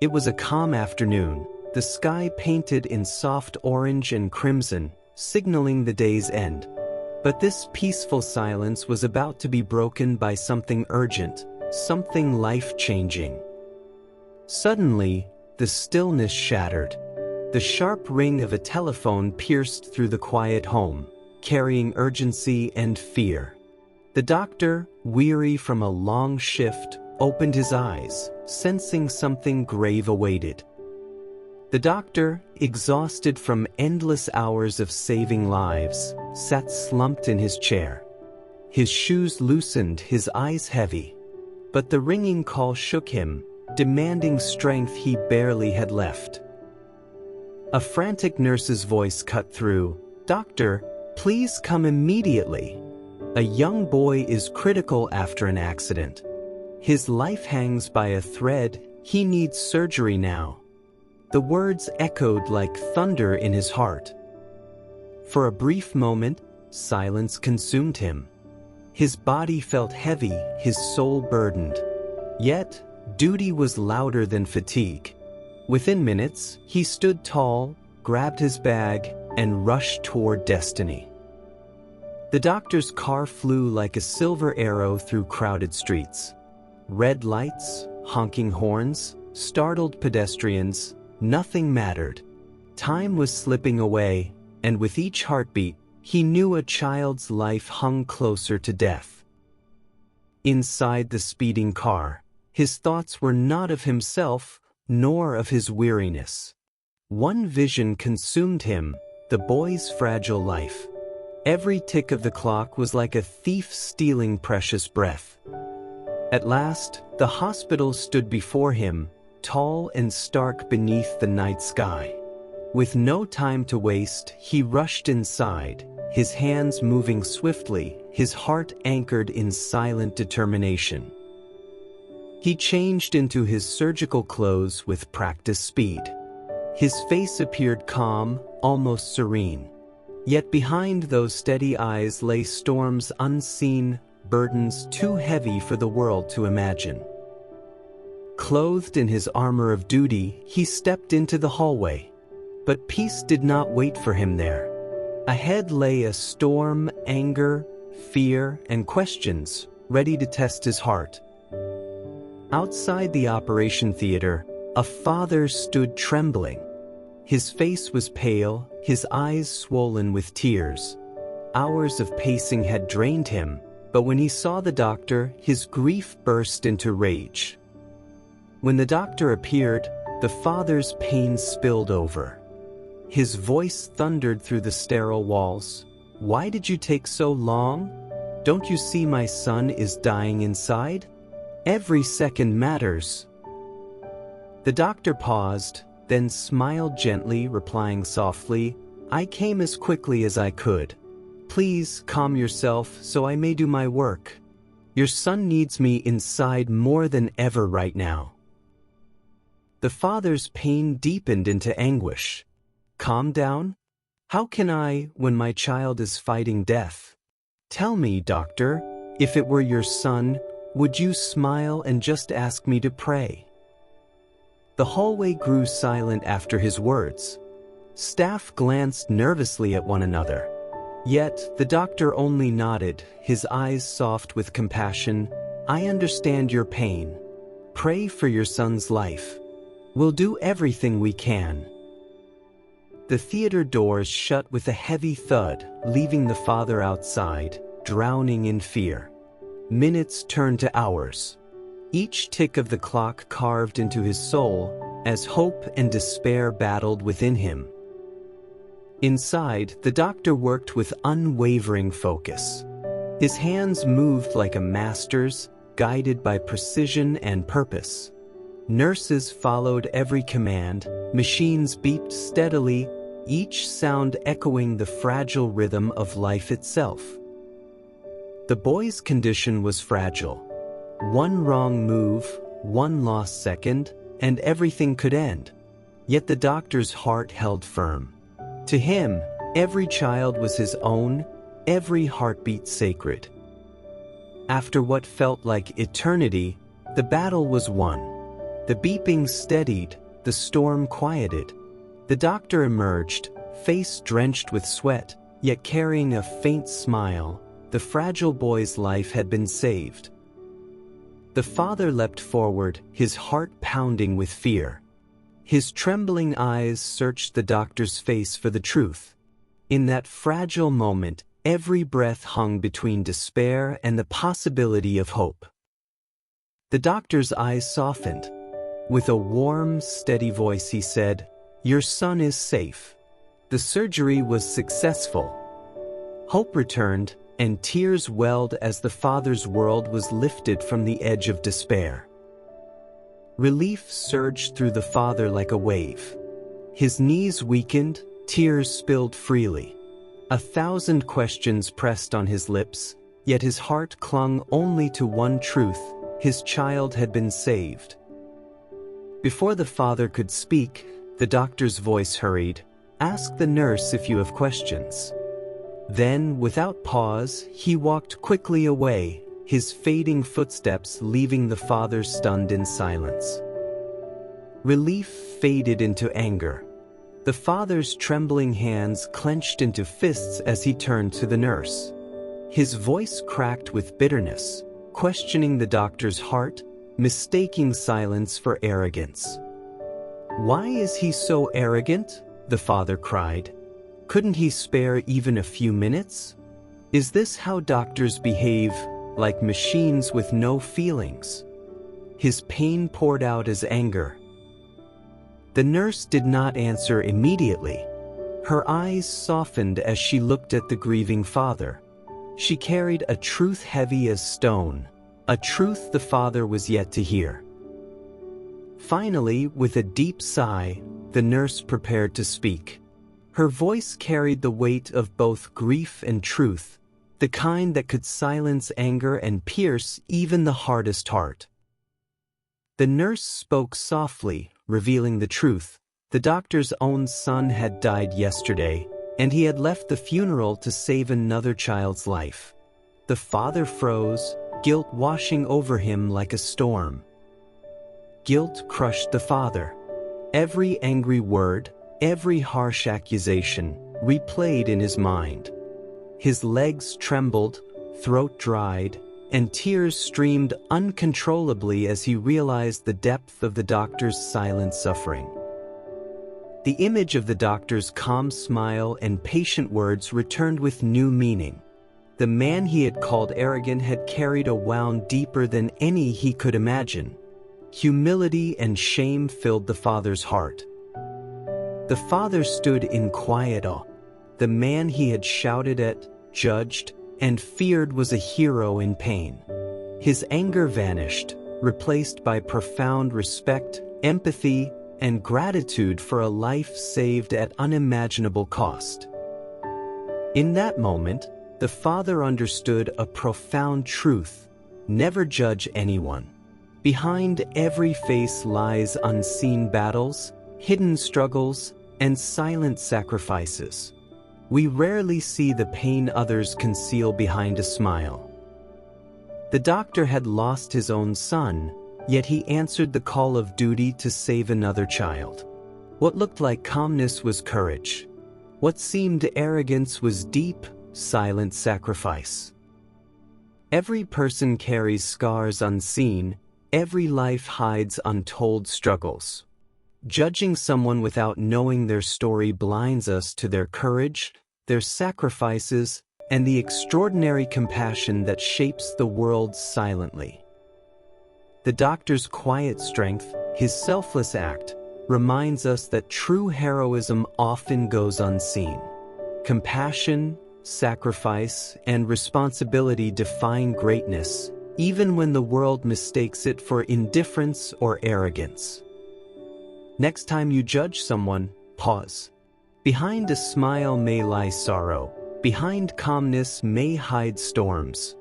It was a calm afternoon, the sky painted in soft orange and crimson, signaling the day's end. But this peaceful silence was about to be broken by something urgent, something life-changing. Suddenly, the stillness shattered. The sharp ring of a telephone pierced through the quiet home, carrying urgency and fear. The doctor, weary from a long shift, opened his eyes, sensing something grave awaited. The doctor, exhausted from endless hours of saving lives, sat slumped in his chair. His shoes loosened, his eyes heavy. But the ringing call shook him, demanding strength he barely had left. A frantic nurse's voice cut through. "Doctor, please come immediately. A young boy is critical after an accident. His life hangs by a thread. He needs surgery now." The words echoed like thunder in his heart. For a brief moment, silence consumed him. His body felt heavy, his soul burdened. Yet, duty was louder than fatigue. Within minutes, he stood tall, grabbed his bag, and rushed toward destiny. The doctor's car flew like a silver arrow through crowded streets. Red lights, honking horns, startled pedestrians, nothing mattered. Time was slipping away, and with each heartbeat, he knew a child's life hung closer to death. Inside the speeding car, his thoughts were not of himself, nor of his weariness. One vision consumed him, the boy's fragile life. Every tick of the clock was like a thief stealing precious breath. At last, the hospital stood before him, tall and stark beneath the night sky. With no time to waste, he rushed inside, his hands moving swiftly, his heart anchored in silent determination. He changed into his surgical clothes with practiced speed. His face appeared calm, almost serene. Yet behind those steady eyes lay storms unseen, burdens too heavy for the world to imagine. Clothed in his armor of duty, he stepped into the hallway. But peace did not wait for him there. Ahead lay a storm, anger, fear, and questions, ready to test his heart. Outside the operation theater, a father stood trembling. His face was pale, his eyes swollen with tears. Hours of pacing had drained him, but when he saw the doctor, his grief burst into rage. When the doctor appeared, the father's pain spilled over. His voice thundered through the sterile walls. "Why did you take so long? Don't you see my son is dying inside? Every second matters." The doctor paused, then smiled gently, replying softly, "I came as quickly as I could. Please calm yourself so I may do my work. Your son needs me inside more than ever right now." The father's pain deepened into anguish. "Calm down? How can I, when my child is fighting death? Tell me, doctor, if it were your son, would you smile and just ask me to pray?" The hallway grew silent after his words. Staff glanced nervously at one another. Yet the doctor only nodded, his eyes soft with compassion. "I understand your pain. Pray for your son's life. We'll do everything we can." The theater doors shut with a heavy thud, leaving the father outside, drowning in fear. Minutes turned to hours. Each tick of the clock carved into his soul, as hope and despair battled within him. Inside, the doctor worked with unwavering focus. His hands moved like a master's, guided by precision and purpose. Nurses followed every command, machines beeped steadily, each sound echoing the fragile rhythm of life itself. The boy's condition was fragile. One wrong move, one lost second, and everything could end. Yet the doctor's heart held firm. To him, every child was his own, every heartbeat sacred. After what felt like eternity, the battle was won. The beeping steadied, the storm quieted. The doctor emerged, face drenched with sweat, yet carrying a faint smile. The fragile boy's life had been saved. The father leapt forward, his heart pounding with fear. His trembling eyes searched the doctor's face for the truth. In that fragile moment, every breath hung between despair and the possibility of hope. The doctor's eyes softened. With a warm, steady voice he said, "Your son is safe. The surgery was successful." Hope returned, and tears welled as the father's world was lifted from the edge of despair. Relief surged through the father like a wave. His knees weakened, tears spilled freely. 1,000 questions pressed on his lips, yet his heart clung only to one truth: his child had been saved. Before the father could speak, the doctor's voice hurried, "Ask the nurse if you have questions." Then, without pause, he walked quickly away, his fading footsteps leaving the father stunned in silence. Relief faded into anger. The father's trembling hands clenched into fists as he turned to the nurse. His voice cracked with bitterness, questioning the doctor's heart, mistaking silence for arrogance. "Why is he so arrogant?" the father cried. "Couldn't he spare even a few minutes? Is this how doctors behave, like machines with no feelings?" His pain poured out as anger. The nurse did not answer immediately. Her eyes softened as she looked at the grieving father. She carried a truth heavy as stone, a truth the father was yet to hear. Finally, with a deep sigh, the nurse prepared to speak. Her voice carried the weight of both grief and truth, the kind that could silence anger and pierce even the hardest heart. The nurse spoke softly, revealing the truth. The doctor's own son had died yesterday, and he had left the funeral to save another child's life. The father froze, guilt washing over him like a storm. Guilt crushed the father. Every angry word, every harsh accusation, replayed in his mind. His legs trembled, throat dried, and tears streamed uncontrollably as he realized the depth of the doctor's silent suffering. The image of the doctor's calm smile and patient words returned with new meaning. The man he had called arrogant had carried a wound deeper than any he could imagine. Humility and shame filled the father's heart. The father stood in quiet awe. The man he had shouted at, judged, and feared was a hero in pain. His anger vanished, replaced by profound respect, empathy, and gratitude for a life saved at unimaginable cost. In that moment, the father understood a profound truth: never judge anyone. Behind every face lies unseen battles, hidden struggles, and silent sacrifices. We rarely see the pain others conceal behind a smile. The doctor had lost his own son, yet he answered the call of duty to save another child. What looked like calmness was courage. What seemed arrogance was deep, silent sacrifice. Every person carries scars unseen. Every life hides untold struggles. Judging someone without knowing their story blinds us to their courage, their sacrifices, and the extraordinary compassion that shapes the world silently. The doctor's quiet strength, his selfless act, reminds us that true heroism often goes unseen. Compassion, sacrifice, and responsibility define greatness, even when the world mistakes it for indifference or arrogance. Next time you judge someone, pause. Behind a smile may lie sorrow. Behind calmness may hide storms.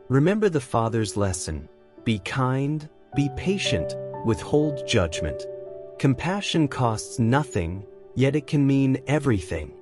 Remember the father's lesson: be kind, be patient, withhold judgment. Compassion costs nothing, yet it can mean everything.